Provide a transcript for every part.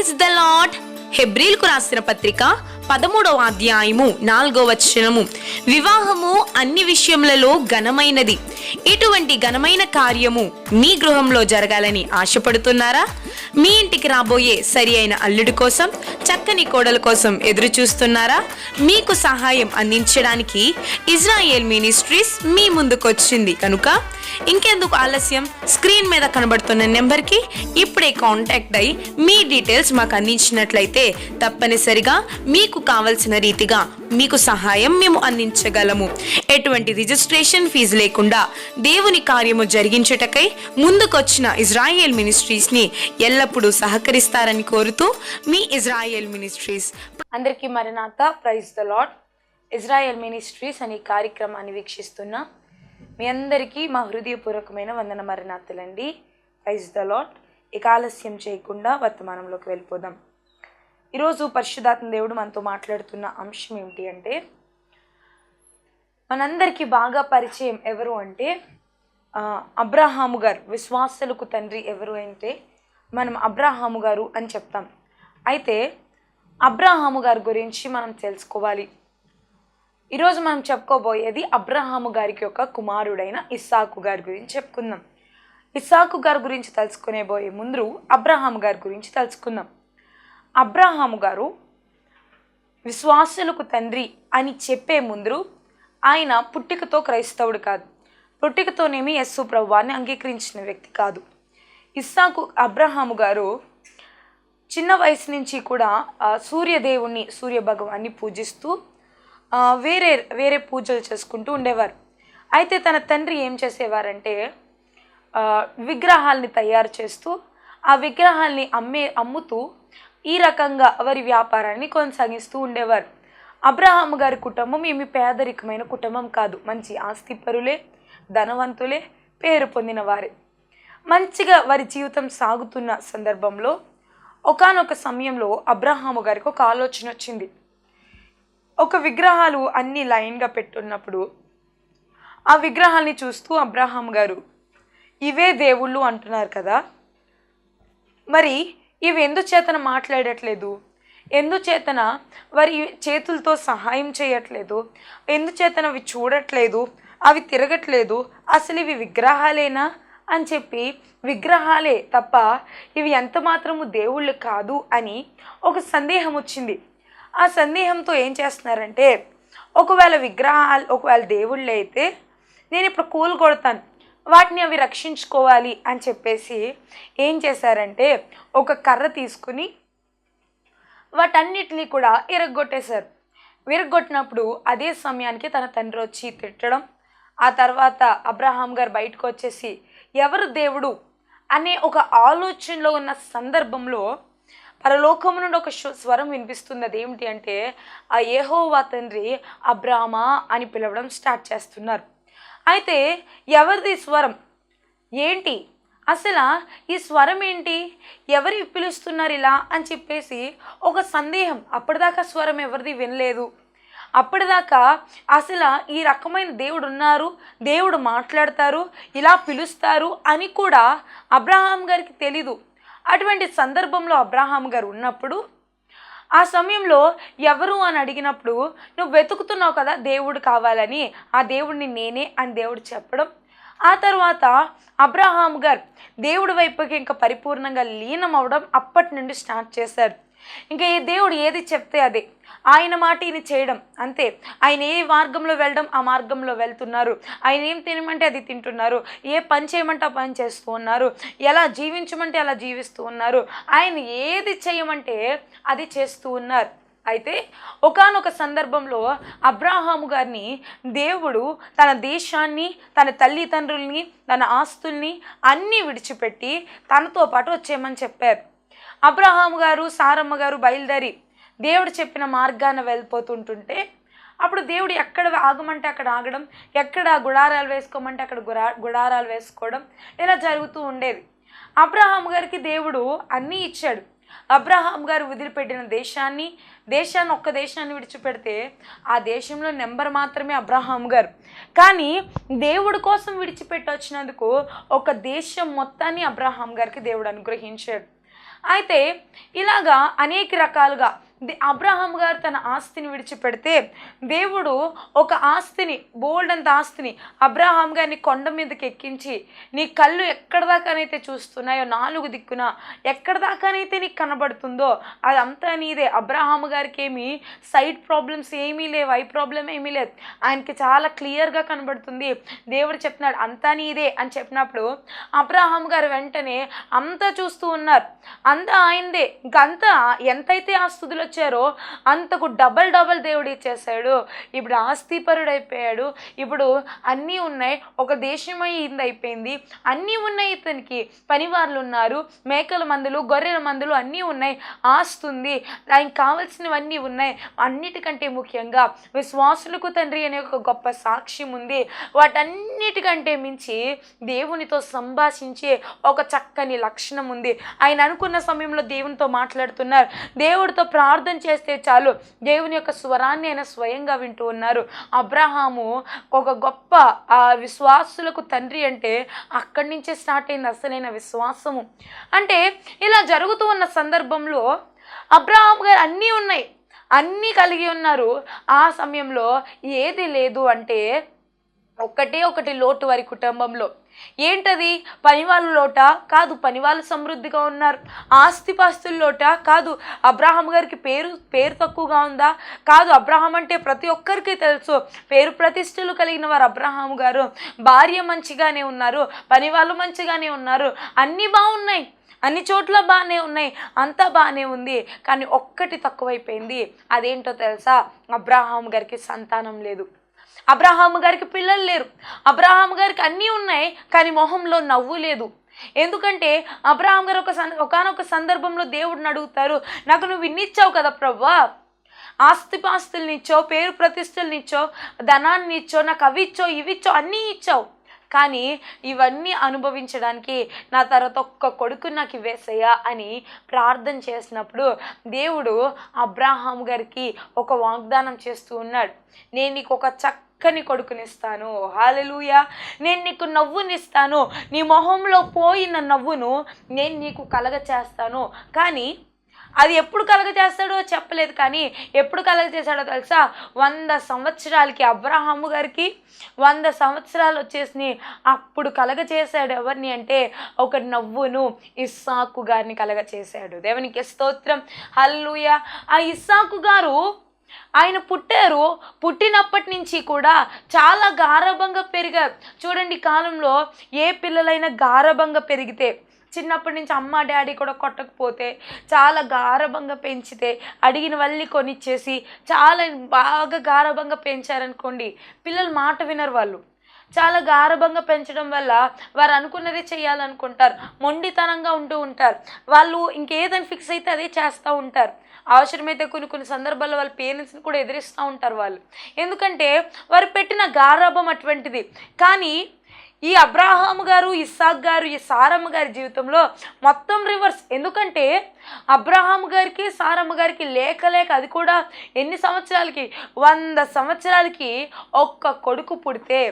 Praise the lord. హెబ్రీలకు రాసిన పత్రిక 13వ అధ్యాయము 4వ వచనము, వివాహము అన్ని విషయములలో ఘనమైనది. ఇటువంటి ఘనమైన కార్యము మీ గృహంలో జరగాలని ఆశపడుతున్నారా? మీ ఇంటికి రాబోయే సరి అయిన అల్లుడి కోసం, చక్కని కోడల కోసం ఎదురు చూస్తున్నారా? మీకు సహాయం అందించడానికి ఇజ్రాయేల్ మినిస్ట్రీస్ మీ ముందుకొచ్చింది కనుక ఇంకెందుకు ఆలస్యం? స్క్రీన్ మీద కనబడుతున్న నెంబర్కి ఇప్పుడే కాంటాక్ట్ అయ్యి మీ డీటెయిల్స్ మాకు అందించినట్లయితే తప్పనిసరిగా మీకు కావలసిన రీతిగా మీకు సహాయం మేము అందించగలము. ఎటువంటి రిజిస్ట్రేషన్ ఫీజు లేకుండా దేవుని కార్యము జరిగించుటకై ముందుకొచ్చిన ఇజ్రాయేల్ మినిస్ట్రీస్ని ఎల్లప్పుడూ సహకరిస్తారని కోరుతూ మీ ఇజ్రాయేల్ మినిస్ట్రీస్. అందరికీ మరణాత. Praise the lord. Israel ministries అనే కార్యక్రమాన్ని వీక్షిస్తున్న మీ అందరికీ మా హృదయపూర్వకమైన వందన మరణాతులండి. Praise the lord. ఇక ఆలస్యం చేయకుండా వర్తమానంలోకి వెళ్ళిపోదాం. ఈరోజు పరిశుద్ధాత్మ దేవుడు మనతో మాట్లాడుతున్న అంశం ఏమిటి అంటే, మనందరికీ బాగా పరిచయం ఎవరు అంటే అబ్రహాము గారు. విశ్వాసులకు తండ్రి ఎవరు అంటే మనం అబ్రహాము గారు అని చెప్తాం. అయితే అబ్రహాము గారి గురించి మనం తెలుసుకోవాలి. ఈరోజు మనం చెప్పుకోబోయేది అబ్రహాము గారికి యొక్క కుమారుడైన ఇస్సాకు గారి గురించి చెప్పుకుందాం. ఇస్సాకు గారి గురించి తెలుసుకునేబోయే ముందు అబ్రహాము గారి గురించి తెలుసుకుందాం. అబ్రహాము గారు విశ్వాసులకు తండ్రి అని చెప్పే ముందు ఆయన పుట్టికతో క్రైస్తవుడు కాదు, పుట్టికతోనేమి యేసు ప్రభువాన్ని అంగీకరించిన వ్యక్తి కాదు. ఇస్సాకు అబ్రహాము గారు చిన్న వయసు నుంచి కూడా సూర్యదేవుణ్ణి, సూర్య భగవాన్ని పూజిస్తూ వేరే పూజలు చేసుకుంటూ ఉండేవారు. అయితే తన తండ్రి ఏం చేసేవారంటే విగ్రహాల్ని తయారు చేస్తూ ఆ విగ్రహాల్ని అమ్ముతూ ఈ రకంగా వారి వ్యాపారాన్ని కొనసాగిస్తూ ఉండేవారు. అబ్రహాము గారి కుటుంబం ఏమి పేదరికమైన కుటుంబం కాదు, మంచి ఆస్తిపరులే, ధనవంతులే, పేరు పొందిన వారే. మంచిగా వారి జీవితం సాగుతున్న సందర్భంలో ఒకానొక సమయంలో అబ్రహాము గారికి ఒక ఆలోచన వచ్చింది. ఒక విగ్రహాలు అన్ని లైన్గా పెట్టున్నప్పుడు ఆ విగ్రహాల్ని చూస్తూ అబ్రహాము గారు, ఇవే దేవుళ్ళు అంటున్నారు కదా, మరి ఇవి ఎందుచేతన మాట్లాడట్లేదు, ఎందుచేతన వారి చేతులతో సహాయం చేయట్లేదు, ఎందుచేతన అవి చూడట్లేదు, అవి తిరగట్లేదు, అసలు ఇవి విగ్రహాలేనా అని చెప్పి, విగ్రహాలే తప్ప ఇవి ఎంత మాత్రము దేవుళ్ళు కాదు అని ఒక సందేహం వచ్చింది. ఆ సందేహంతో ఏం చేస్తున్నారంటే, ఒకవేళ దేవుళ్ళే అయితే నేను ఇప్పుడు కూలగొడతాను, వాటిని అవి రక్షించుకోవాలి అని చెప్పేసి ఏం చేశారంటే ఒక కర్ర తీసుకుని వాటన్నిటిని కూడా విరగ్గొట్టేశారు. విరగ్గొట్టినప్పుడు అదే సమయానికి తన తండ్రి వచ్చి తిట్టడం, ఆ తర్వాత అబ్రహాం గారు బయటకు వచ్చేసి ఎవరు దేవుడు అనే ఒక ఆలోచనలో ఉన్న సందర్భంలో పరలోకము నుండి ఒక స్వరం వినిపిస్తుంది. అదేమిటి అంటే ఆ యెహోవా తండ్రి అబ్రామా అని పిలవడం స్టార్ట్ చేస్తున్నారు. అయితే ఎవరిది స్వరం ఏంటి, అసలు ఈ స్వరం ఏంటి, ఎవరు పిలుస్తున్నారు ఇలా అని చెప్పేసి ఒక సందేహం. అప్పటిదాకా స్వరం ఎవరిది వినలేదు, అప్పటిదాకా అసలు ఈ రకమైన దేవుడు ఉన్నారు, దేవుడు మాట్లాడతారు, ఇలా పిలుస్తారు అని కూడా అబ్రహాం గారికి తెలీదు. అటువంటి సందర్భంలో అబ్రహాం గారు ఉన్నప్పుడు ఆ సమయంలో ఎవరు అని అడిగినప్పుడు, నువ్వు వెతుకుతున్నావు కదా దేవుడు కావాలని, ఆ దేవుడిని నేనే అని దేవుడు చెప్పడం, ఆ తర్వాత అబ్రహాం గారు దేవుడి వైపుకి ఇంకా పరిపూర్ణంగా లీనం అవడం అప్పటి నుండి స్టార్ట్ చేశారు. ఇంకా ఈ దేవుడు ఏది చెప్తే అదే, ఆయన మాట ఈయన చేయడం అంతే. ఆయన ఏ మార్గంలో వెళ్ళడం ఆ మార్గంలో వెళ్తున్నారు, ఆయన ఏం తినమంటే అది తింటున్నారు, ఏ పని చేయమంటే ఆ పని చేస్తూ ఉన్నారు, ఎలా జీవించమంటే అలా జీవిస్తూ ఉన్నారు, ఆయన ఏది చేయమంటే అది చేస్తూ ఉన్నారు. అయితే ఒకానొక సందర్భంలో అబ్రహాము గారిని దేవుడు తన దేశాన్ని, తన తల్లిదండ్రుల్ని, తన ఆస్తుల్ని అన్నీ విడిచిపెట్టి తనతో పాటు వచ్చేయమని చెప్పారు. అబ్రహాము గారు, సారమ్మ గారు బయలుదేరి దేవుడు చెప్పిన మార్గాన వెళ్ళిపోతుంటుంటే అప్పుడు దేవుడు ఎక్కడ ఆగమంటే అక్కడ ఆగడం, ఎక్కడ గుడారాలు వేసుకోమంటే అక్కడ గుడారాలు వేసుకోవడం, ఇలా జరుగుతూ ఉండేది. అబ్రహాము గారికి దేవుడు అన్నీ ఇచ్చాడు. అబ్రహాం గారు వదిలిపెట్టిన దేశాన్ని ఒక్క దేశాన్ని విడిచిపెడితే ఆ దేశంలో నెంబర్ మాత్రమే అబ్రహాం గారు. కానీ దేవుడి కోసం విడిచిపెట్టి వచ్చినందుకు ఒక దేశం మొత్తాన్ని అబ్రహాం గారికి దేవుడు అనుగ్రహించాడు. అయితే ఇలాగా అనేక రకాలుగా అబ్రహాం గారు తన ఆస్తిని విడిచిపెడితే దేవుడు ఒక ఆస్తిని, బోల్డ్ అంత ఆస్తిని అబ్రహాం గారిని కొండ మీదకి ఎక్కించి, నీ కళ్ళు ఎక్కడ దాకానైతే చూస్తున్నాయో 4 దిక్కున ఎక్కడ దాకానైతే నీకు కనబడుతుందో అదంతా నీదే. అబ్రహాం గారికి ఏమి సైట్ ప్రాబ్లమ్స్ ఏమీ లేవు, ఐ ప్రాబ్లం ఏమీ లేదు, ఆయనకి చాలా క్లియర్గా కనబడుతుంది. దేవుడు చెప్తున్నాడు అంతా నీదే అని చెప్పినప్పుడు అబ్రహాం గారు వెంటనే అంతా చూస్తూ ఉన్నారు, అంతా ఆయనదే. ఇంకంతా ఎంతైతే ఆస్తులు వచ్చారో అంతకు డబల్ దేవుడు ఇచ్చేసాడు. ఇప్పుడు ఆస్తిపరుడైపోయాడు, ఇప్పుడు అన్నీ ఉన్నాయి, ఒక దేశమై అయిపోయింది, అన్నీ ఉన్నాయి. ఇతనికి పనివార్లు ఉన్నారు, మేకల మందులు, గొర్రెల మందులు అన్నీ ఉన్నాయి, ఆస్తుంది, ఆయనకు కావలసినవన్నీ ఉన్నాయి. అన్నిటికంటే ముఖ్యంగా విశ్వాసులకు తండ్రి అనే ఒక గొప్ప సాక్ష్యం ఉంది. వాటన్నిటికంటే మించి దేవునితో సంభాషించే ఒక చక్కని లక్షణం ఉంది. ఆయన అనుకున్న సమయంలో దేవునితో మాట్లాడుతున్నారు, దేవుడితో ప్రార్థన చేస్తే చాలు దేవుని యొక్క స్వరాన్ని ఆయన స్వయంగా వింటూ ఉన్నారు. అబ్రహాము ఒక గొప్ప విశ్వాసులకు తండ్రి అంటే అక్కడి నుంచే స్టార్ట్ అయింది అసలైన విశ్వాసము. అంటే ఇలా జరుగుతూ ఉన్న సందర్భంలో అబ్రహాం గారు అన్నీ ఉన్నాయి, అన్నీ కలిగి ఉన్నారు. ఆ సమయంలో ఏది లేదు అంటే ఒకటి లోటు వారి కుటుంబంలో. ఏంటది? పనివాళ్ళ లోట కాదు, పనివాళ్ళు సమృద్ధిగా ఉన్నారు. ఆస్తిపాస్తుల లోట కాదు. అబ్రహాం గారికి పేరు తక్కువగా ఉందా? కాదు. అబ్రహాం అంటే ప్రతి ఒక్కరికి తెలుసు, పేరు ప్రతిష్టలు కలిగిన వారు అబ్రహాం గారు. భార్య మంచిగానే ఉన్నారు, పనివాళ్ళు మంచిగానే ఉన్నారు, అన్నీ బాగున్నాయి, అన్ని చోట్ల బాగానే ఉన్నాయి, అంతా బాగానే ఉంది. కానీ ఒక్కటి తక్కువైపోయింది. అదేంటో తెలుసా? అబ్రహాం గారికి సంతానం లేదు, అబ్రహాం గారికి పిల్లలు లేరు, అబ్రహాం గారికి అన్నీ ఉన్నాయి కానీ మొహంలో నవ్వు లేదు. ఎందుకంటే అబ్రహాం గారు ఒకానొక సందర్భంలో దేవుడిని అడుగుతారు, నాకు నువ్వు ఇన్నిచ్చావు కదా ప్రభువా, ఆస్తిపాస్తుల్ని ఇచ్చావు, పేరు ప్రతిష్టల్ని ఇచ్చావు, ధనాన్ని ఇచ్చావు, నాకు అవి ఇచ్చావు, ఇవి ఇచ్చావు, అన్నీ ఇచ్చావు, కానీ ఇవన్నీ అనుభవించడానికి నా తర్వాత ఒక్క కొడుకు నాకు ఇవ్వేసయ్యా అని ప్రార్థన చేసినప్పుడు దేవుడు అబ్రహాం గారికి ఒక వాగ్దానం చేస్తూ ఉన్నాడు, నేను నీకు ఒక చక్కని కొడుకునిస్తాను, హల్లెలూయా, నేను నీకు నవ్వునిస్తాను, నీ మొహంలో పోయిన నవ్వును నేను నీకు కలగ చేస్తాను. కానీ అది ఎప్పుడు కలగజేస్తాడో చెప్పలేదు, కానీ ఎప్పుడు కలగజేశాడో తెలుసా? 100 సంవత్సరాలకి అబ్రహాము గారికి 100 సంవత్సరాలు వచ్చేసినాయి. అప్పుడు కలగజేశాడు ఎవరిని అంటే ఒక నవ్వును, ఇస్సాకు గారిని కలగజేశాడు. దేవునికి స్తోత్రం, హల్లెలూయా. ఆ ఇస్సాకు గారు ఆయన పుట్టినప్పటి నుంచి కూడా చాలా గారాబంగా పెరిగారు. చూడండి, కాలంలో ఏ పిల్లలైనా గారాబంగా పెరిగితే, చిన్నప్పటి నుంచి అమ్మ డాడీ కూడా కొట్టకపోతే, చాలా గారాబంగా పెంచితే, అడిగిన వల్లి కొనిచ్చేసి చాలా బాగా గారాబంగా పెంచారనుకోండి, పిల్లలు మాట వినరు. వాళ్ళు చాలా గారాబంగా పెంచడం వల్ల వారు అనుకున్నదే చేయాలనుకుంటారు, మొండితనంగా ఉంటూ ఉంటారు. వాళ్ళు ఇంకేదని ఫిక్స్ అయితే అదే చేస్తూ ఉంటారు. అవసరమైతే కొన్ని సందర్భాల్లో వాళ్ళ పేరెంట్స్ని కూడా ఎదిరిస్తూ ఉంటారు వాళ్ళు, ఎందుకంటే వారు పెట్టిన గారాబం అటువంటిది. కానీ ఈ అబ్రహాం గారు, ఇస్సాక్ గారు, ఈ సారమ్మ గారి జీవితంలో మొత్తం రివర్స్. ఎందుకంటే అబ్రహాం గారికి, సారమ్మ గారికి లేక అది కూడా ఎన్ని సంవత్సరాలకి, 100 సంవత్సరాలకి ఒక్క కొడుకు పుడితే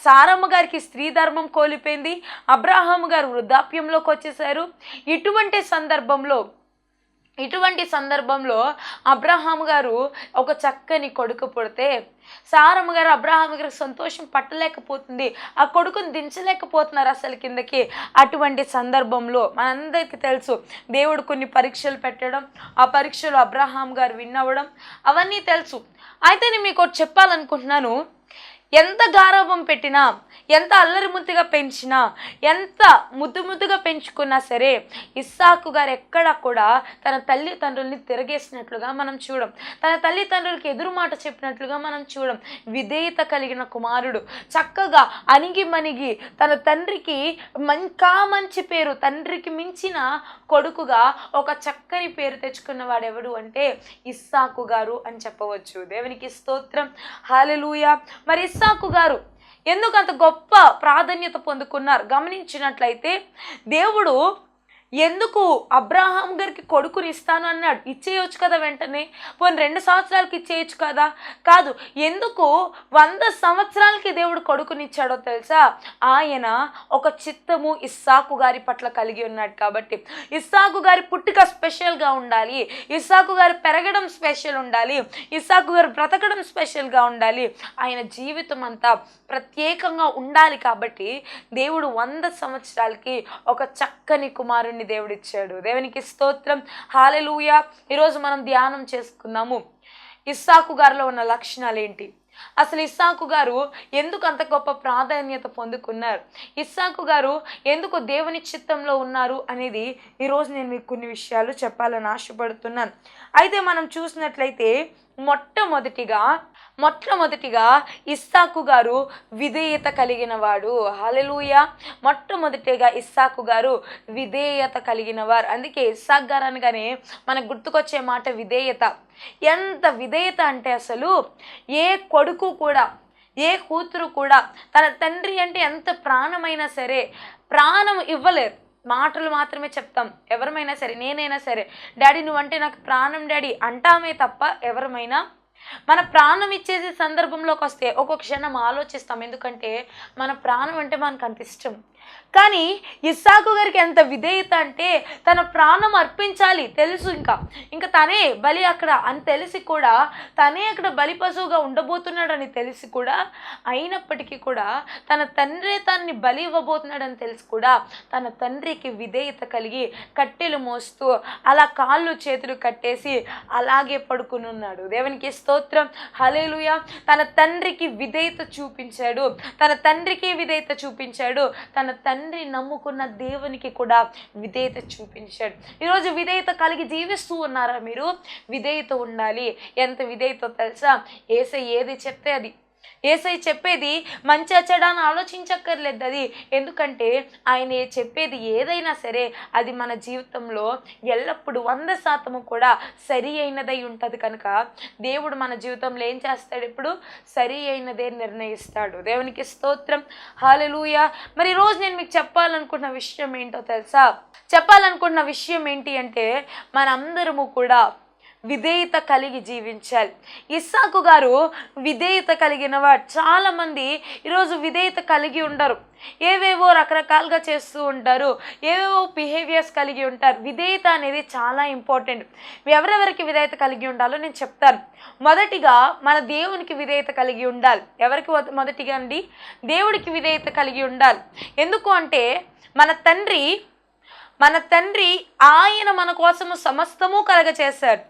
సారమ్మ గారికి స్త్రీ ధర్మం కోల్పోయింది, అబ్రహాం గారు వృద్ధాప్యంలోకి వచ్చేసారు. ఇటువంటి సందర్భంలో అబ్రహాం గారు ఒక చక్కని కొడుకు పుడితే సారమ్మ గారు అబ్రహాం గారికి సంతోషం పట్టలేకపోతుంది, ఆ కొడుకుని దించలేకపోతున్నారు అసలు కిందకి. అటువంటి సందర్భంలో మనందరికీ తెలుసు, దేవుడు కొన్ని పరీక్షలు పెట్టడం, ఆ పరీక్షలు అబ్రహాం గారు విన్ అవ్వడం, అవన్నీ తెలుసు. అయితే నేను మీకు ఒకటి చెప్పాలనుకుంటున్నాను, ఎంత గారాబం పెట్టినా, ఎంత అల్లరి ముద్దుగా పెంచినా, ఎంత ముద్దుగా పెంచుకున్నా సరే ఇస్సాకు గారు ఎక్కడా కూడా తన తల్లిదండ్రుల్ని తిరగేసినట్లుగా మనం చూడం, తన తల్లిదండ్రులకి ఎదురు మాట చెప్పినట్లుగా మనం చూడం. విధేయత కలిగిన కుమారుడు, చక్కగా అణిగి మణిగి తన తండ్రికి మంచి పేరు, తండ్రికి మించిన కొడుకుగా ఒక చక్కని పేరు తెచ్చుకున్న వాడెవడు అంటే ఇస్సాకు గారు అని చెప్పవచ్చు. దేవునికి స్తోత్రం, హల్లెలూయా. మరి ఇస్సాకు గారు ఎందుకు అంత గొప్ప ప్రాధాన్యత పొందుకున్నారు గమనించినట్లయితే, దేవుడు ఎందుకు అబ్రహాం గారికి కొడుకుని ఇస్తాను అన్నాడు, ఇచ్చేయచ్చు కదా వెంటనే, పోనీ 2 సంవత్సరాలకి ఇచ్చేయచ్చు కదా, కాదు, ఎందుకు 100 సంవత్సరాలకి దేవుడు కొడుకునిచ్చాడో తెలుసా? ఆయన ఒక చిత్తము ఇస్సాకు గారి పట్ల కలిగి ఉన్నాడు కాబట్టి. ఇస్సాకు గారి పుట్టుక స్పెషల్గా ఉండాలి, ఇస్సాకు గారు పెరగడం స్పెషల్ ఉండాలి, ఇస్సాకు గారు బ్రతకడం స్పెషల్గా ఉండాలి, ఆయన జీవితం అంతా ప్రత్యేకంగా ఉండాలి కాబట్టి దేవుడు 100 సంవత్సరాలకి ఒక చక్కని కుమారుణ్ణి దేవుడు ఇచ్చాడు. దేవునికి స్తోత్రం, హల్లెలూయా. ఈరోజు మనం ధ్యానం చేసుకుందాము ఇస్సాకు గారిలో ఉన్న లక్షణాలు ఏంటి, అసలు ఇస్సాకు గారు ఎందుకు అంత గొప్ప ప్రాధాన్యత పొందుకున్నారు, ఇస్సాకు గారు ఎందుకు దేవుని చిత్తంలో ఉన్నారు అనేది ఈరోజు నేను మీకు కొన్ని విషయాలు చెప్పాలని ఆశపడుతున్నాను. అయితే మనం చూసినట్లయితే మొట్టమొదటిగా ఇస్సాకు గారు విధేయత కలిగిన వాడు. హల్లెలూయా. మొట్టమొదటిగా ఇస్సాకు గారు విధేయత కలిగిన వారు. అందుకే ఇస్సాకు గారు అనగానే మనకు గుర్తుకొచ్చే మాట విధేయత. ఎంత విధేయత అంటే అసలు ఏ కొడుకు కూడా, ఏ కూతురు కూడా తన తండ్రి అంటే ఎంత ప్రాణమైనా సరే ప్రాణం ఇవ్వలేరు, మాటలు మాత్రమే చెప్తాం. ఎవరమైనా సరే, నేనైనా సరే, డాడీ నువ్వంటే నాకు ప్రాణం డాడీ అంటామే తప్ప ఎవరమైనా మన ప్రాణం ఇచ్చేసే సందర్భంలోకి వస్తే ఒక్కొక్క క్షణం ఆలోచిస్తాం, ఎందుకంటే మన ప్రాణం అంటే మనకు అంత ఇష్టం. కానీ ఇస్సాకు గారికి ఎంత విధేయత అంటే తన ప్రాణం అర్పించాలి తెలుసు, ఇంకా తనే బలి అక్కడ అని తెలిసి కూడా, తనే అక్కడ బలి పశువుగా ఉండబోతున్నాడని తెలిసి కూడా, అయినప్పటికీ కూడా తన తండ్రి తనని బలి ఇవ్వబోతున్నాడని తెలిసి కూడా తన తండ్రికి విధేయత కలిగి కట్టెలు మోస్తూ అలా కాళ్ళు చేతులు కట్టేసి అలాగే పడుకుని ఉన్నాడు. దేవునికి స్తోత్రం, హల్లెలూయా. తన తండ్రికి విధేయత చూపించాడు, తన తండ్రికి విధేయత చూపించాడు, తన తండ్రి నమ్ముకున్న దేవునికి కూడా విధేయత చూపించాడు. ఈరోజు విధేయత కలిగి జీవిస్తూ ఉన్నారా మీరు? విధేయత ఉండాలి. ఎంత విధేయత తెలుసా? యేసయ్య ఏది చెప్తే అది, యేసయ్య చెప్పేది మంచి చెడు అని ఆలోచించక్కర్లేదు అది, ఎందుకంటే ఆయన చెప్పేది ఏదైనా సరే అది మన జీవితంలో ఎల్లప్పుడూ 100% కూడా సరి అయినదై ఉంటుంది. కనుక దేవుడు మన జీవితంలో ఏం చేస్తాడు? ఇప్పుడు సరి అయినదే నిర్ణయిస్తాడు. దేవునికి స్తోత్రం, హల్లెలూయా. మరి ఈరోజు నేను మీకు చెప్పాలనుకున్న విషయం ఏంటో తెలుసా? చెప్పాలనుకున్న విషయం ఏంటి అంటే మనందరము కూడా విధేయత కలిగి జీవించాలి. ఇస్సాకు గారు విధేయత కలిగిన వాడు. చాలామంది ఈరోజు విధేయత కలిగి ఉండరు, ఏవేవో రకరకాలుగా చేస్తూ ఉంటారు, ఏవేవో బిహేవియర్స్ కలిగి ఉంటారు. విధేయత అనేది చాలా ఇంపార్టెంట్. ఎవరెవరికి విధేయత కలిగి ఉండాలో నేను చెప్తాను. మొదటిగా మన దేవునికి విధేయత కలిగి ఉండాలి. ఎవరికి మొదటిగా అండి? దేవుడికి విధేయత కలిగి ఉండాలి. ఎందుకు అంటే మన తండ్రి ఆయన మన కోసము సమస్తము కలగచేశాడు.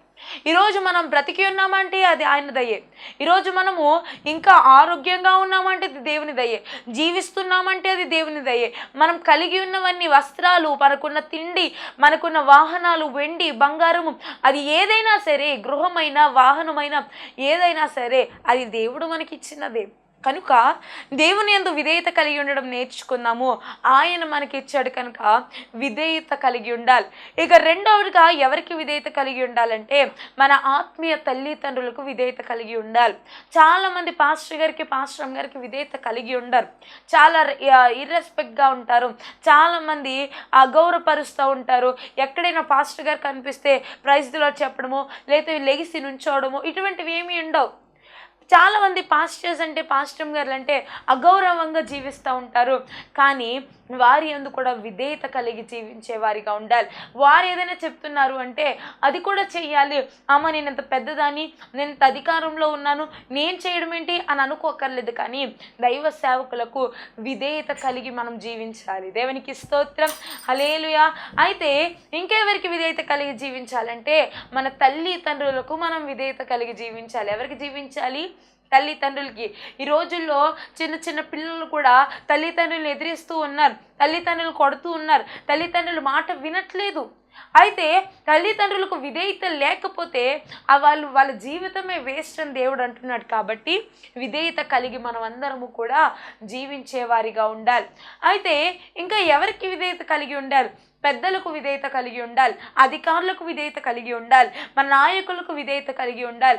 ఈరోజు మనం బ్రతికి ఉన్నామంటే అది ఆయన దయే. ఈరోజు మనము ఇంకా ఆరోగ్యంగా ఉన్నామంటే అది దేవుని దయే. జీవిస్తున్నామంటే అది దేవుని దయే. మనం కలిగి ఉన్నవన్నీ వస్త్రాలు, మనకున్న తిండి, మనకున్న వాహనాలు, వెండి, బంగారము, అది ఏదైనా సరే, గృహమైన వాహనమైన ఏదైనా సరే అది దేవుడు మనకి ఇచ్చినదే. కనుక దేవుని యందు విధేయత కలిగి ఉండడం నేర్చుకుందాము. ఆయన మనకి ఇచ్చాడు కనుక విధేయత కలిగి ఉండాలి. ఇక రెండవదిగా ఎవరికి విధేయత కలిగి ఉండాలంటే మన ఆత్మీయ తల్లిదండ్రులకు విధేయత కలిగి ఉండాలి. చాలామంది పాస్టర్ గారికి విధేయత కలిగి ఉండరు, చాలా ఇర్రెస్పెక్ట్గా ఉంటారు, చాలామంది అగౌరవపరుస్తూ ఉంటారు. ఎక్కడైనా పాస్టర్ గారు కనిపిస్తే ప్రైజ్ ది లార్డ్ చెప్పడము, లేదా లెగిసి నుంచోవడము, ఇటువంటివి ఏమీ ఉండవు. చాలామంది పాస్టర్ గారు అంటే అగౌరవంగా జీవిస్తూ ఉంటారు. కానీ వారి యందు కూడా విధేయత కలిగి జీవించే వారిగా ఉండాలి. వారు ఏదైనా చెప్తున్నారు అంటే అది కూడా చెయ్యాలి. అమ్మ నేను ఎంత పెద్దదాన్ని, నేను ఇంత అధికారంలో ఉన్నాను, నేను చేయడం ఏంటి అని అనుకోకర్లేదు. కానీ దైవ సేవకులకు విధేయత కలిగి మనం జీవించాలి. దేవునికి స్తోత్రం, హల్లెలూయా. అయితే ఇంకెవరికి విధేయత కలిగి జీవించాలంటే మన తల్లిదండ్రులకు మనం విధేయత కలిగి జీవించాలి. ఎవరికి జీవించాలి? తల్లిదండ్రులకి. ఈ రోజుల్లో చిన్న పిల్లలు కూడా తల్లిదండ్రులను ఎదిరిస్తూ ఉన్నారు, తల్లిదండ్రులు కొడుతూ ఉన్నారు, తల్లిదండ్రుల మాట వినట్లేదు. అయితే తల్లిదండ్రులకు విధేయత లేకపోతే వాళ్ళ జీవితమే వేస్ట్ అని దేవుడు అంటున్నాడు. కాబట్టి విధేయత కలిగి మనం అందరము కూడా జీవించే వారిగా ఉండాలి. అయితే ఇంకా ఎవరికి విధేయత కలిగి ఉండాలి? పెద్దలకు విధేయత కలిగి ఉండాలి, అధికారులకు విధేయత కలిగి ఉండాలి, మన నాయకులకు విధేయత కలిగి ఉండాలి.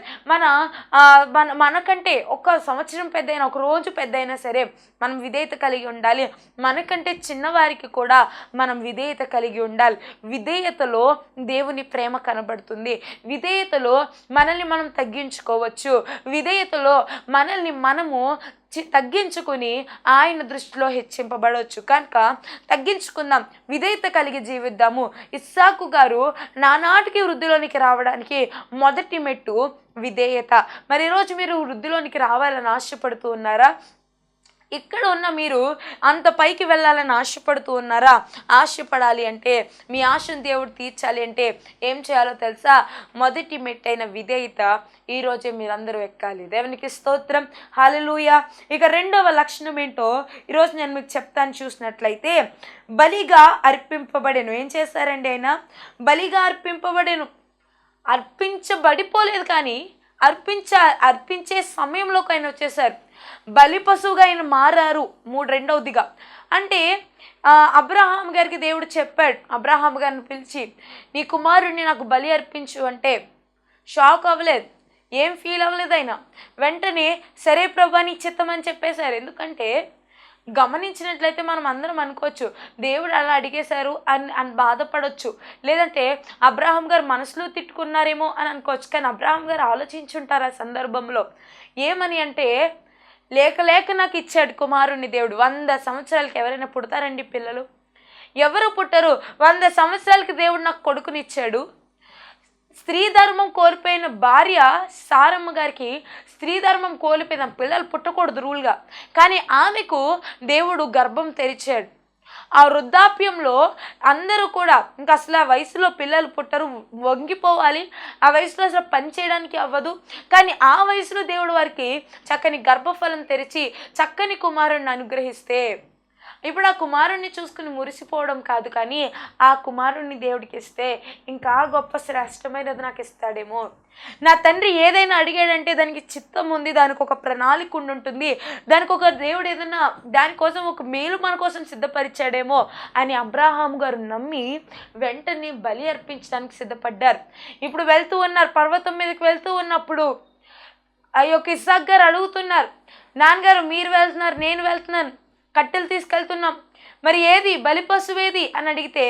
మనకంటే ఒక సంవత్సరం పెద్దయినా, ఒక రోజు పెద్దయినా సరే మనం విధేయత కలిగి ఉండాలి. మనకంటే చిన్నవారికి కూడా మనం విధేయత కలిగి ఉండాలి. విధేయతలో దేవుని ప్రేమ కనబడుతుంది. విధేయతలో మనల్ని మనం తగ్గించుకోవచ్చు. విధేయతలో మనల్ని మనము తగ్గించుకుని ఆయన దృష్టిలో హెచ్చింపబడవచ్చు. కనుక తగ్గించుకుందాం, విధేయత కలిగి జీవిద్దాము. ఇస్సాకు గారు నానాటికి వృద్ధిలోనికి రావడానికి మొదటి మెట్టు విధేయత. మరి ఈరోజు మీరు వృద్ధిలోనికి రావాలని ఆశపడుతూ ఉన్నారా? ఇక్కడ ఉన్న మీరు అంత పైకి వెళ్ళాలని ఆశపడుతూ ఉన్నారా? ఆశపడాలి అంటే, మీ ఆశను దేవుడు తీర్చాలి అంటే ఏం చేయాలో తెలుసా? మొదటి మెట్టైన విధేయత ఈరోజే మీరందరూ ఎక్కాలి. దేవునికి స్తోత్రం, హల్లెలూయా. ఇక రెండవ లక్షణం ఏంటో ఈరోజు నేను మీకు చెప్తాను. చూసినట్లయితే బలిగా అర్పింపబడెను. ఏం చేశారండి ఆయన? బలిగా అర్పింపబడెను. అర్పించబడిపోలేదు, కానీ అర్పించే సమయంలోకి ఆయన వచ్చేసారు. బలి పశువుగా ఆయన మారారు. రెండవదిగా అంటే అబ్రహాం గారికి దేవుడు చెప్పాడు, అబ్రహాం గారిని పిలిచి నీ కుమారుడిని నాకు బలి అర్పించు అంటే షాక్ అవ్వలేదు, ఏం ఫీల్ అవ్వలేదు ఆయన. వెంటనే సరే ప్రభా నీ చిత్తం అని చెప్పేశారు. ఎందుకంటే గమనించినట్లయితే మనం అందరం అనుకోవచ్చు దేవుడు అలా అడిగేశారు అని బాధపడవచ్చు, లేదంటే అబ్రహాం గారు మనసులో తిట్టుకున్నారేమో అని అనుకోవచ్చు. కానీ అబ్రహాం గారు ఆలోచించుంటారు ఆ సందర్భంలో. ఏమని అంటే, లేక నాకు ఇచ్చాడు కుమారుణ్ణి దేవుడు. 100 సంవత్సరాలకి ఎవరైనా పుడతారండి పిల్లలు? ఎవరు పుట్టరు. 100 సంవత్సరాలకి దేవుడు నాకు కొడుకునిచ్చాడు. స్త్రీ ధర్మం కోల్పోయిన భార్య సారమ్మ గారికి స్త్రీ ధర్మం కోల్పోయిన పిల్లలు పుట్టకూడదు రూల్గా, కానీ ఆమెకు దేవుడు గర్భం తెరిచాడు. ఆ వృద్ధాప్యంలో అందరూ కూడా ఇంకా అసలు ఆ వయసులో పిల్లలు పుట్టరు, వంగిపోవాలి, ఆ వయసులో అసలు పని చేయడానికి అవ్వదు. కానీ ఆ వయసులో దేవుడు వారికి చక్కని గర్భఫలం తెరిచి చక్కని కుమారుణ్ణి అనుగ్రహిస్తే, ఇప్పుడు ఆ కుమారుణ్ణి చూసుకుని మురిసిపోవడం కాదు, కానీ ఆ కుమారుణ్ణి దేవుడికి ఇస్తే ఇంకా గొప్ప శ్రేష్టమైనది నాకు ఇస్తాడేమో. నా తండ్రి ఏదైనా అడిగాడంటే దానికి చిత్తం ఉంది, దానికి ఒక ప్రణాళిక ఉంటుంది, దానికి ఒక దేవుడు ఏదైనా దానికోసం ఒక మేలు మన కోసం సిద్ధపరిచాడేమో అని అబ్రహాం గారు నమ్మి వెంటనే బలి అర్పించడానికి సిద్ధపడ్డారు. ఇప్పుడు వెళ్తూ ఉన్నారు, పర్వతం మీదకి వెళ్తూ ఉన్నప్పుడు ఇస్సాక్ గారు అడుగుతున్నారు, నాన్నగారు మీరు వెళ్తున్నారు, నేను వెళ్తున్నాను, కట్టెలు తీసుకెళ్తున్నాం, మరి ఏది బలి పశువు ఏది అని అడిగితే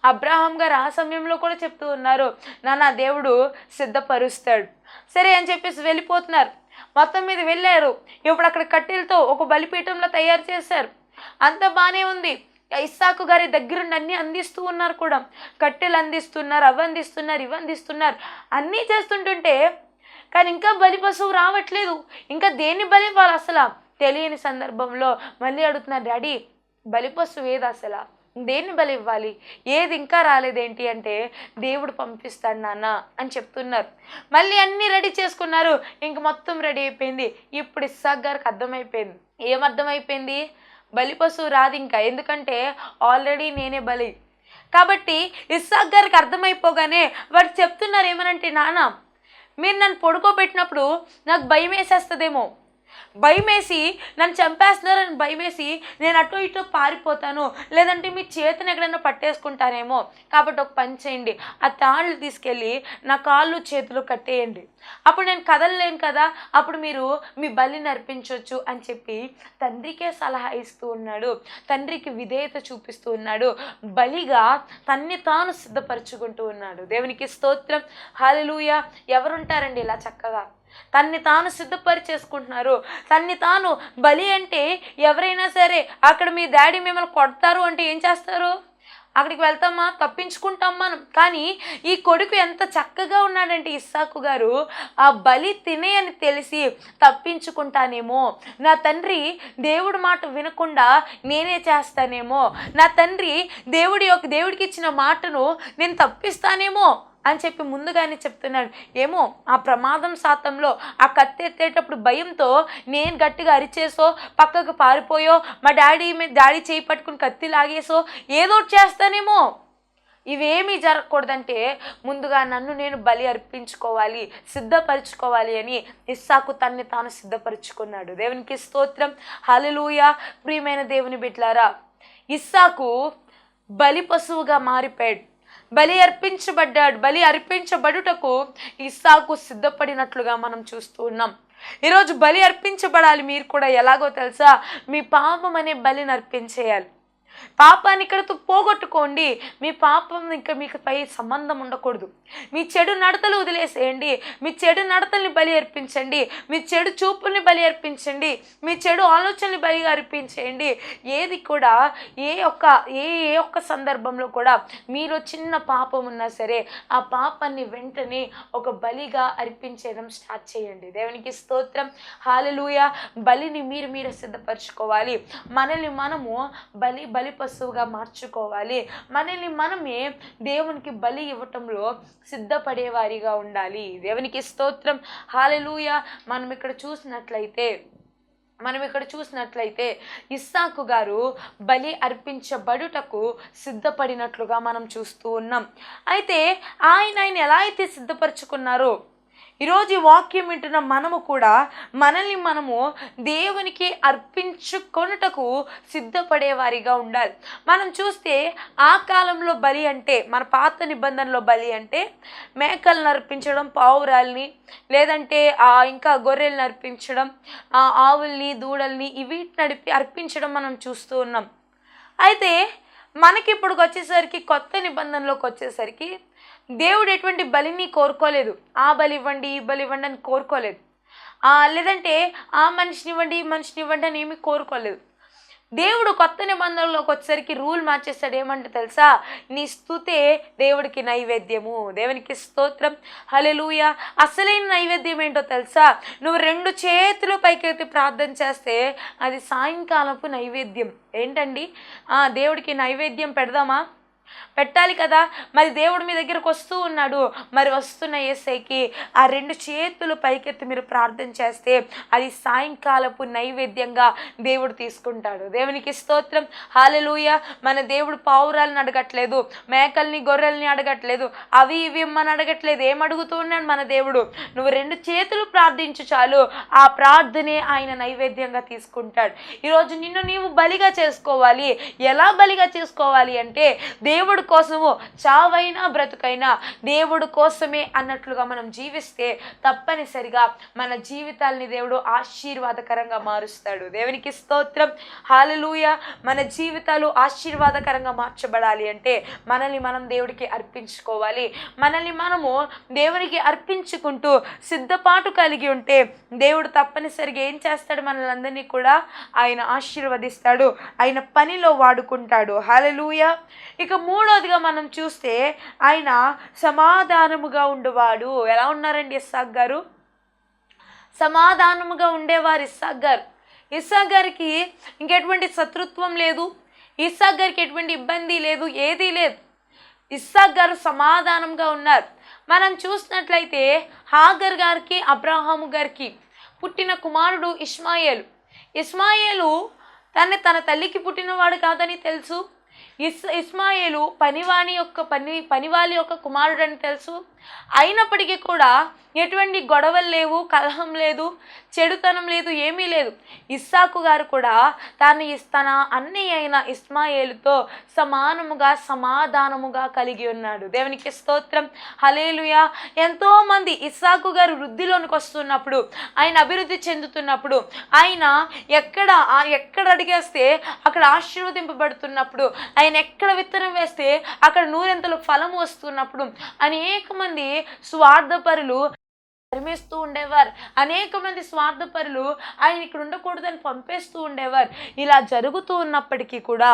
అబ్రహాం గారు ఆ సమయంలో కూడా చెప్తూ ఉన్నారు, నాన్న దేవుడు సిద్ధపరుస్తాడు. సరే అని చెప్పేసి వెళ్ళిపోతున్నారు. మొత్తం మీద వెళ్ళారు. ఇప్పుడు అక్కడ కట్టెలతో ఒక బలిపీఠంలో తయారు చేశారు. అంత బాగానే ఉంది. ఇస్సాకు గారి దగ్గరుండి అన్నీ అందిస్తూ ఉన్నారు కూడా, కట్టెలు అందిస్తున్నారు, అవి అందిస్తున్నారు, ఇవి అందిస్తున్నారు, అన్నీ చేస్తుంటుంటే కానీ ఇంకా బలి పశువు రావట్లేదు. ఇంకా దేన్ని బలి ఇవ్వాలి అసలు తెలియని సందర్భంలో మళ్ళీ అడుగుతున్నారు, డాడీ బలి పశువు ఏది అసలు, దేన్ని బలి ఇవ్వాలి, ఏది ఇంకా రాలేదేంటి అంటే దేవుడు పంపిస్తాడు నాన్న అని చెప్తున్నారు. మళ్ళీ అన్నీ రెడీ చేసుకున్నారు. ఇంక మొత్తం రెడీ అయిపోయింది. ఇప్పుడు ఇస్సాక్ గారికి అర్థమైపోయింది. ఏమర్థమైపోయింది? బలి పశువు రాదు ఇంకా, ఎందుకంటే ఆల్రెడీ నేనే బలి. కాబట్టి ఇస్సాక్ గారికి అర్థమైపోగానే వాడు చెప్తున్నారు ఏమనంటే, నాన్న మీరు నన్ను పడుకోబెట్టినప్పుడు నాకు భయం వేసేస్తుందేమో, భయమేసి నన్ను చంపేస్తున్నారని భయమేసి నేను అటు ఇటు పారిపోతాను, లేదంటే మీ చేతిని ఎక్కడైనా పట్టేసుకుంటానేమో, కాబట్టి ఒక పని చేయండి, ఆ తాళ్ళు తీసుకెళ్ళి నా కాళ్ళు చేతులు కట్టేయండి, అప్పుడు నేను కదలలేను కదా, అప్పుడు మీరు మీ బలిని అర్పించవచ్చు అని చెప్పి తండ్రికే సలహా ఇస్తూ ఉన్నాడు. తండ్రికి విధేయత చూపిస్తూ ఉన్నాడు. బలిగా తన్ని తాను సిద్ధపరచుకుంటూ ఉన్నాడు. దేవునికి స్తోత్రం, హల్లెలూయా. ఎవరుంటారండి ఇలా చక్కగా తన్ని తాను సిద్ధపరిచేసుకుంటున్నారు? తన్ని తాను బలి అంటే ఎవరైనా సరే, అక్కడ మీ డాడీ మిమ్మల్ని కొడతారు అంటే ఏం చేస్తారు? అక్కడికి వెళ్తామా, తప్పించుకుంటాం మనం. కానీ ఈ కొడుకు ఎంత చక్కగా ఉన్నాడంటే ఇస్సాకు గారు, ఆ బలి తినే అని తెలిసి తప్పించుకుంటానేమో, నా తండ్రి దేవుడి మాట వినకుండా నేనే చేస్తానేమో, నా తండ్రి దేవుడికి ఇచ్చిన మాటను నేను తప్పిస్తానేమో అని చెప్పి ముందుగానే చెప్తున్నాడు. ఏమో ఆ ప్రమాదం శాతంలో ఆ కత్తి ఎత్తేటప్పుడు భయంతో నేను గట్టిగా అరిచేసో, పక్కకు పారిపోయో, మా డాడీ చేయి పట్టుకుని కత్తి లాగేసో ఏదో చేస్తానేమో. ఇవేమీ జరగకూడదంటే ముందుగా నన్ను నేను బలి అర్పించుకోవాలి, సిద్ధపరచుకోవాలి అని ఇస్సాకు తన్ని తాను సిద్ధపరచుకున్నాడు. దేవునికి స్తోత్రం, హల్లెలూయా. ప్రియమైన దేవుని బిడ్డలారా, ఇస్సాకు బలి పశువుగా మారిపోయాడు, బలి అర్పించబడుటకు ఇస్సాకు సిద్ధపడినట్లుగా మనం చూస్తూ ఉన్నాం. ఈరోజు బలి అర్పించబడాలి. మీరు కూడా ఎలాగో తెలుసా? మీ పాపం అనే బలిని అర్పించేయాలి. పాపాన్ని ఇక్కడతో పోగొట్టుకోండి. మీ పాపం ఇంకా మీకు పై సంబంధం ఉండకూడదు. మీ చెడు నడతలు వదిలేసేయండి. మీ చెడు నడతల్ని బలి అర్పించండి. మీ చెడు చూపుల్ని బలి అర్పించండి. మీ చెడు ఆలోచనని బలిగా అర్పించేయండి. ఏది కూడా ఏ ఒక్క సందర్భంలో కూడా మీరు చిన్న పాపం ఉన్నా సరే ఆ పాపాన్ని వెంటనే ఒక బలిగా అర్పించడం స్టార్ట్ చేయండి. దేవునికి స్తోత్రం, హల్లెలూయా. బలిని మీరు సిద్ధపరచుకోవాలి. మనల్ని మనము బలి పశువుగా మార్చుకోవాలి. మనల్ని మనమే దేవునికి బలి ఇవ్వటంలో సిద్ధపడేవారిగా ఉండాలి. దేవునికి స్తోత్రం, హల్లెలూయా. మనం ఇక్కడ చూసినట్లయితే ఇస్సాకు గారు బలి అర్పించబడుటకు సిద్ధపడినట్లుగా మనం చూస్తూ ఉన్నాం. అయితే ఆయన ఎలా అయితే సిద్ధపరచుకున్నారో ఈరోజు ఈ వాక్యం వింటున్న మనము కూడా మనల్ని మనము దేవునికి అర్పించుకొనుటకు సిద్ధపడేవారిగా ఉండాలి. మనం చూస్తే ఆ కాలంలో బలి అంటే, మన పాత నిబంధనలో బలి అంటే మేకలను అర్పించడం, పావురాల్ని, లేదంటే ఇంకా గొర్రెల్ని అర్పించడం, ఆవుల్ని, దూడల్ని వీటిని అర్పించడం మనం చూస్తూ ఉన్నాం. అయితే మనకి ఇప్పుడు వచ్చేసరికి, కొత్త నిబంధనలోకి వచ్చేసరికి దేవుడు ఎటువంటి బలిని కోరుకోలేదు. ఆ బలి ఇవ్వండి, ఈ బలి ఇవ్వండి అని కోరుకోలేదు. లేదంటే ఆ మనిషిని ఇవ్వండి, ఈ మనిషిని ఇవ్వండి అని ఏమీ కోరుకోలేదు. దేవుడు కొత్త నిబంధనలోకి వచ్చేసరికి రూల్ మార్చేస్తాడు. ఏమంటే తెలుసా? నీ స్తుతే దేవుడికి నైవేద్యము. దేవునికి స్తోత్రం, హల్లెలూయా. అసలైన నైవేద్యం ఏంటో తెలుసా? నువ్వు 2 చేతులు పైకెత్తి ప్రార్థన చేస్తే అది సాయంకాలపు నైవేద్యం. ఏంటండి? దేవుడికి నైవేద్యం పెట్టాలి కదా. మరి దేవుడు మీ దగ్గరకు వస్తూ ఉన్నాడు. మరి వస్తున్న యేసయ్యకి ఆ 2 చేతులు పైకెత్తి మీరు ప్రార్థన చేస్తే అది సాయంకాలపు నైవేద్యంగా దేవుడు తీసుకుంటాడు. దేవునికి స్తోత్రం, హల్లెలూయా. మన దేవుడు పావురాలను అడగట్లేదు, మేకల్ని, గొర్రెల్ని అడగట్లేదు, అవి ఇవి ఇమ్మని అడగట్లేదు. ఏమడుగుతూ ఉన్నాడు మన దేవుడు? నువ్వు 2 చేతులు ప్రార్థించు చాలు, ఆ ప్రార్థనే ఆయన నైవేద్యంగా తీసుకుంటాడు. ఈరోజు నిన్ను నీవు బలిగా చేసుకోవాలి. ఎలా బలిగా చేసుకోవాలి అంటే, దేవుడు కోసము చావైనా బ్రతుకైనా దేవుడు కోసమే అన్నట్లుగా మనం జీవిస్తే తప్పనిసరిగా మన జీవితాల్ని దేవుడు ఆశీర్వాదకరంగా మారుస్తాడు. దేవునికి స్తోత్రం, హల్లెలూయా. మన జీవితాలు ఆశీర్వాదకరంగా మార్చబడాలి అంటే మనల్ని మనం దేవుడికి అర్పించుకోవాలి. మనల్ని మనము దేవునికి అర్పించుకుంటూ సిద్ధపాటు కలిగి ఉంటే దేవుడు తప్పనిసరిగా ఏం చేస్తాడు? మనల్ని అందరినీ కూడా ఆయన ఆశీర్వదిస్తాడు, ఆయన పనిలో వాడుకుంటాడు. హల్లెలూయా. ఇక 3వదిగా మనం చూస్తే ఆయన సమాధానముగా ఉండేవాడు. ఎలా ఉన్నారండి ఇస్సాకు గారు? సమాధానముగా ఉండేవారు ఇస్సాకు గారికి ఇంకెటువంటి శత్రుత్వం లేదు. ఇస్సాకు గారికి ఎటువంటి ఇబ్బంది లేదు, ఏదీ లేదు. ఇస్సాకు గారు సమాధానంగా ఉన్నారు. మనం చూసినట్లయితే హాగర్ గారికి, అబ్రాహాము గారికి పుట్టిన కుమారుడు ఇస్మాయేలు తన తల్లికి పుట్టినవాడు కాదని తెలుసు. ఇస్మాయేలు పనివాళ్ళ యొక్క కుమారుడని తెలుసు. అయినప్పటికీ కూడా ఎటువంటి గొడవలు లేవు, కలహం లేదు, చెడుతనం లేదు, ఏమీ లేదు. ఇస్సాకు గారు కూడా తన అన్నయ్య అయిన ఇస్మాయేలుతో సమాధానముగా కలిగి ఉన్నాడు. దేవునికి స్తోత్రం, హల్లెలూయా. ఎంతోమంది ఇస్సాకు గారు వృద్ధిలోనికి వస్తున్నప్పుడు, ఆయన అభివృద్ధి చెందుతున్నప్పుడు, ఆయన ఎక్కడ అడిగేస్తే అక్కడ ఆశీర్వదింపబడుతున్నప్పుడు, ఆయన ఎక్కడ విత్తనం వేస్తే అక్కడ 100 ఫలం వస్తున్నప్పుడు అనేక మంది స్వార్థపరులు తరిమేస్తూ ఉండేవారు. అనేక మంది స్వార్థపరులు ఆయన ఇక్కడ ఉండకూడదని పంపేస్తూ ఉండేవారు. ఇలా జరుగుతూ ఉన్నప్పటికీ కూడా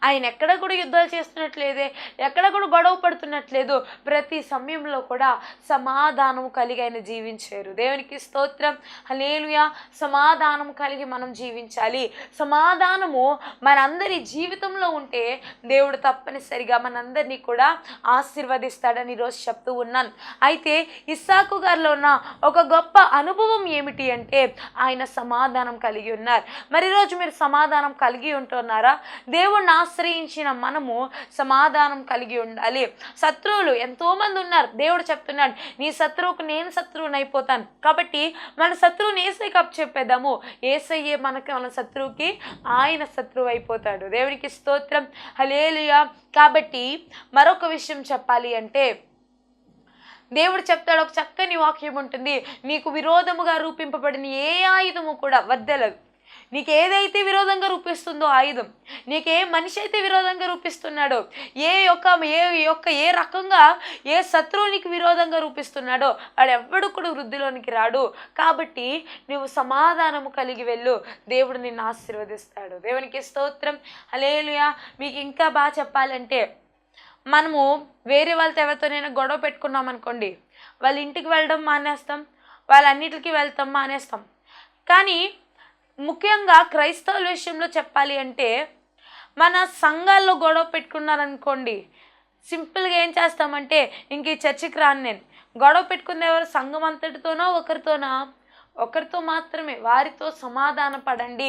ఆయన ఎక్కడ కూడా యుద్ధాలు చేస్తున్నట్లేదే, ఎక్కడ కూడా గొడవ పడుతున్నట్లేదు. ప్రతి సమయంలో కూడా సమాధానం కలిగి ఆయన జీవించారు. దేవునికి స్తోత్రం, హల్లెలూయా. సమాధానం కలిగి మనం జీవించాలి. సమాధానము మనందరి జీవితంలో ఉంటే దేవుడు తప్పనిసరిగా మనందరినీ కూడా ఆశీర్వదిస్తాడని ఈరోజు చెప్తూ ఉన్నాను. అయితే ఇస్సాకు గారిలో ఉన్న ఒక గొప్ప అనుభవం ఏమిటి అంటే ఆయన సమాధానం కలిగి ఉన్నారు. మరి ఈరోజు మీరు సమాధానం కలిగి ఉంటున్నారా? దేవుడు దేవుణ్ణి ఆశ్రయించిన మనము సమాధానం కలిగి ఉండాలి. శత్రువులు ఎంతోమంది ఉన్నారు. దేవుడు చెప్తున్నాడు, నీ శత్రువుకు నేను శత్రువుని అయిపోతాను. కాబట్టి మన శత్రువుని ఏసైకి అప్పచెప్పేద్దాము. ఏసయ్యే మన శత్రువుకి ఆయన శత్రువు అయిపోతాడు. దేవునికి స్తోత్రం, హల్లెలూయా. కాబట్టి మరొక విషయం చెప్పాలి అంటే, దేవుడు చెప్తాడు, ఒక చక్కని వాక్యం ఉంటుంది, నీకు విరోధముగా రూపింపబడిన ఏ ఆయుధము కూడా వర్ధలదు. నీకు ఏదైతే విరోధంగా రూపిస్తుందో ఆయుధం, నీకు ఏ మనిషి అయితే విరోధంగా రూపిస్తున్నాడో, ఏ రకంగా ఏ శత్రువు నీకు విరోధంగా రూపిస్తున్నాడో వాడు ఎవ్వడు కూడా వృద్ధిలోనికి రాడు. కాబట్టి నువ్వు సమాధానము కలిగి వెళ్ళు, దేవుడు నిన్ను ఆశీర్వదిస్తాడు. దేవునికి స్తోత్రం, హల్లెలూయా. మీకు ఇంకా బాగా చెప్పాలంటే, మనము వేరే వాళ్ళతో ఎవరితోనైనా గొడవ పెట్టుకున్నాం అనుకోండి, వాళ్ళ ఇంటికి వెళ్ళడం మానేస్తాం, వాళ్ళన్నిటికీ వెళ్తాం మానేస్తాం. కానీ ముఖ్యంగా క్రైస్తవుల విషయంలో చెప్పాలి అంటే, మన సంఘాల్లో గొడవ పెట్టుకున్నారనుకోండి, సింపుల్గా ఏం చేస్తామంటే, ఇంక ఈ చర్చికి రాను నేను. గొడవ పెట్టుకున్న ఎవరు? సంఘం అంతటితోనో ఒకరితో మాత్రమే. వారితో సమాధాన పడండి.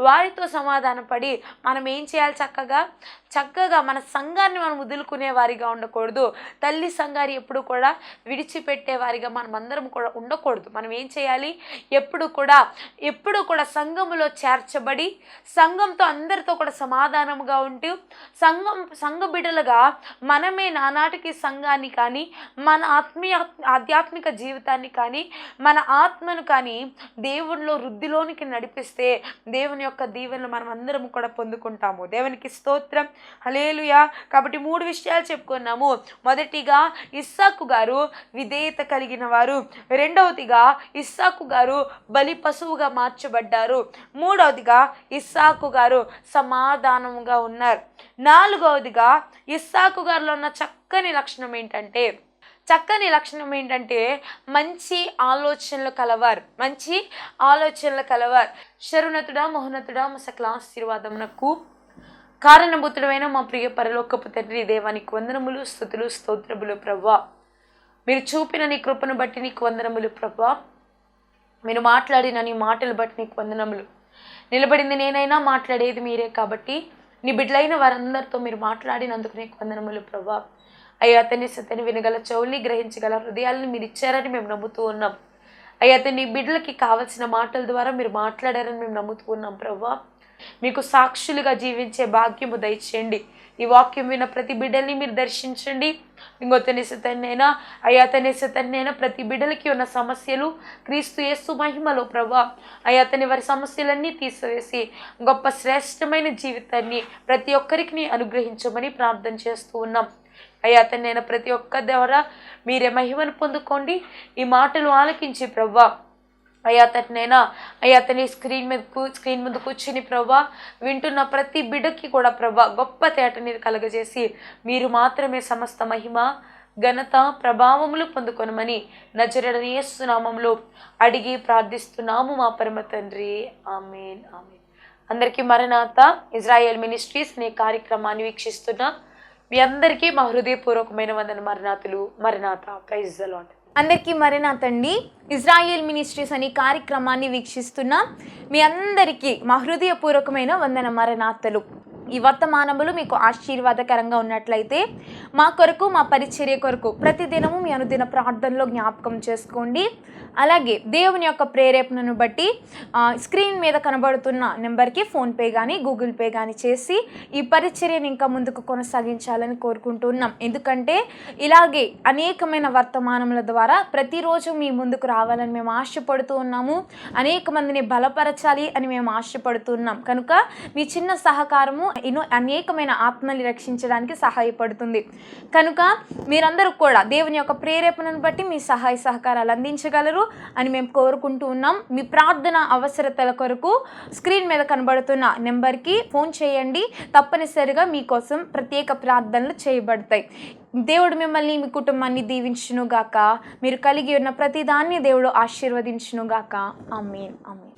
వారితో సమాధాన పడి మనం ఏం చేయాలి? చక్కగా మన సంఘాన్ని మనం వదులుకునే వారిగా ఉండకూడదు. తల్లి సంఘాన్ని ఎప్పుడు కూడా విడిచిపెట్టే వారిగా మనం అందరం కూడా ఉండకూడదు. మనం ఏం చేయాలి? ఎప్పుడు కూడా సంఘములో చేర్చబడి సంఘంతో అందరితో కూడా సమాధానముగా ఉంటూ సంఘ బిడ్డలుగా మనమే నానాటికి సంఘాన్ని కానీ, మన ఆధ్యాత్మిక జీవితాన్ని కానీ, మన ఆత్మను కానీ దేవునిలో వృద్ధిలోనికి నడిపిస్తే దేవుని యొక్క దీవెనలు మనం అందరం కూడా పొందుకుంటాము. దేవునికి స్తోత్రం, హల్లెలూయా. కాబట్టి 3 విషయాలు చెప్పుకున్నాము. మొదటిగా ఇస్సాకు గారు విధేయత కలిగిన వారు. రెండవదిగా ఇస్సాకు గారు బలి పశువుగా మార్చబడ్డారు. మూడవదిగా ఇస్సాకు గారు సమాధానముగా ఉన్నారు. నాలుగవదిగా ఇస్సాకు గారిలో ఉన్న చక్కని లక్షణం ఏంటంటే మంచి ఆలోచనలు కలవారు. శరుణతుడా, మహోన్నతుడా, మా సకల ఆశీర్వాదమునకు కారణభూతుడైన మా ప్రియ పరలోకపు తండ్రి, దేవానికి వందనములు, స్తుతులు, స్తోత్రములు ప్రభువా. మీరు చూపిన నీ కృపను బట్టి నీకు వందనములు ప్రభువా. మీరు మాట్లాడిన నీ మాటలు బట్టి నీకు వందనములు. నిలబడింది నేనైనా, మాట్లాడేది మీరే. కాబట్టి నీ బిడ్డలైన వారందరితో మీరు మాట్లాడినందుకు నీకు వందనములు ప్రభువా. అయ్యా అతని సతని వినగల చెవుల్ని, గ్రహించగల హృదయాలను మీరు ఇచ్చారని మేము నమ్ముతూ ఉన్నాం. అయ్యా అతని బిడ్డలకి కావలసిన మాటల ద్వారా మీరు మాట్లాడారని మేము నమ్ముతూ ఉన్నాం ప్రభువా. మీకు సాక్షులుగా జీవించే భాగ్యము దయచేయండి. ఈ వాక్యం విన్న ప్రతి బిడ్డల్ని మీరు దర్శించండి. ఇంకొతని సతన్నైనా, అయ్యా అతని సతన్నైనా ప్రతి బిడ్డలకి ఉన్న సమస్యలు క్రీస్తు యేసు మహిమలో ప్రభువా, అయ్యా అతని వారి సమస్యలన్నీ తీసివేసి గొప్ప శ్రేష్టమైన జీవితాన్ని ప్రతి ఒక్కరికి అనుగ్రహించమని ప్రార్థన చేస్తూ ఉన్నాం. అయ్యా అతన్నైనా ప్రతి ఒక్క ద్వారా మీరే మహిమను పొందుకోండి. ఈ మాటలు ఆలకించి ప్రభువా, అయ్యా అతని స్క్రీన్ మీద కూర్చుని ప్రభువా వింటున్న ప్రతి బిడ్డకి కూడా ప్రభువా గొప్ప తేటని కలగజేసి మీరు మాత్రమే సమస్త మహిమ, ఘనత, ప్రభావములు పొందుకొనమని నజరేయుడైన యేసు నామములో అడిగి ప్రార్థిస్తున్నాము మా పరమ తండ్రి. ఆమేన్, ఆమేన్. అందరికీ మరణాత ఇజ్రాయెల్ మినిస్ట్రీస్ అనే కార్యక్రమాన్ని వీక్షిస్తున్నా మీ అందరికీ మా హృదయపూర్వకమైన వందన మరణాతులు. మరణాత. Praise the Lord. అందరికీ మరణాతండి. ఇజ్రాయెల్ మినిస్ట్రీస్ అనే కార్యక్రమాన్ని వీక్షిస్తున్న మీ అందరికీ మా హృదయపూర్వకమైన వందన మరణాతలు. ఈ వర్తమానములు మీకు ఆశీర్వాదకరంగా ఉన్నట్లయితే మా కొరకు, మా పరిచర్య కొరకు ప్రతిదినము మీ అనుదిన ప్రార్థనలో జ్ఞాపకం చేసుకోండి. అలాగే దేవుని యొక్క ప్రేరేపణను బట్టి స్క్రీన్ మీద కనబడుతున్న నెంబర్కి ఫోన్పే కానీ, గూగుల్ పే కానీ చేసి ఈ పరిచర్యను ఇంకా ముందుకు కొనసాగించాలని కోరుకుంటున్నాం. ఎందుకంటే ఇలాగే అనేకమైన వర్తమానముల ద్వారా ప్రతిరోజు మీ ముందుకు రావాలని మేము ఆశపడుతూ ఉన్నాము. అనేక మందిని బలపరచాలి అని మేము ఆశపడుతున్నాం. కనుక మీ చిన్న సహకారము అనేకమైన ఆత్మల్ని రక్షించడానికి సహాయపడుతుంది. కనుక మీరందరూ కూడా దేవుని యొక్క ప్రేరేపణను బట్టి మీ సహాయ సహకారాలు అందించగలరు అని మేము కోరుకుంటూ ఉన్నాం. మీ ప్రార్థన అవసరతల కొరకు స్క్రీన్ మీద కనబడుతున్న నెంబర్కి ఫోన్ చేయండి. తప్పనిసరిగా మీకోసం ప్రత్యేక ప్రార్థనలు చేయబడతాయి. దేవుడు మిమ్మల్ని, మీ కుటుంబాన్ని దీవించునుగాక. మీరు కలిగి ఉన్న ప్రతిదాన్ని దేవుడు ఆశీర్వదించునుగాక. ఆమేన్, ఆమేన్.